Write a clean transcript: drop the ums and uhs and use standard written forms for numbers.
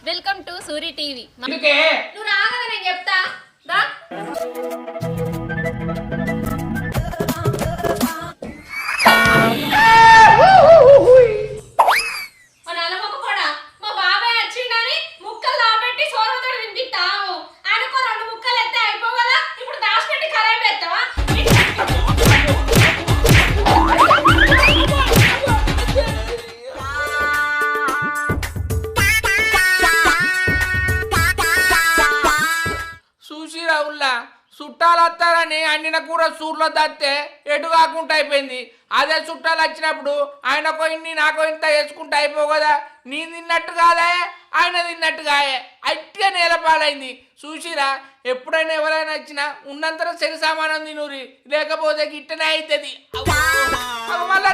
Welcome to Suri TV. అందుకే నువ్వు రాగదా నేను చెప్తా దా. ఓ నల్లమొక్క కూడా మా బాబాయ్ వచ్చిండని ముక్కలు దాపెట్టి సోరతోడు వినిపిస్తావు. అనుకో 2 ముక్కలు ఎత్తే అయిపో కదా. ఇప్పుడు దాచిపెట్టి ఖరాబ్ చేస్తావా? చూసి రావుల్లా చుట్టాలు వస్తారని అండిన కూర సూర్లో దత్తే ఎటు కాకుండా అయిపోయింది. అదే చుట్టాలు వచ్చినప్పుడు ఆయన కొయిన్ని నాకు ఇంత వేసుకుంటూ అయిపో కదా. నేను తిన్నట్టు కాదే, ఆయన తిన్నట్టు కాయే, అట్టిగా నేలపాలైంది. చూసిరా, ఎప్పుడైనా ఎవరైనా వచ్చినా ఉన్నంతలో సరి సామానం తినూరి, లేకపోతే గిట్టనే అవుతుంది. మళ్ళీ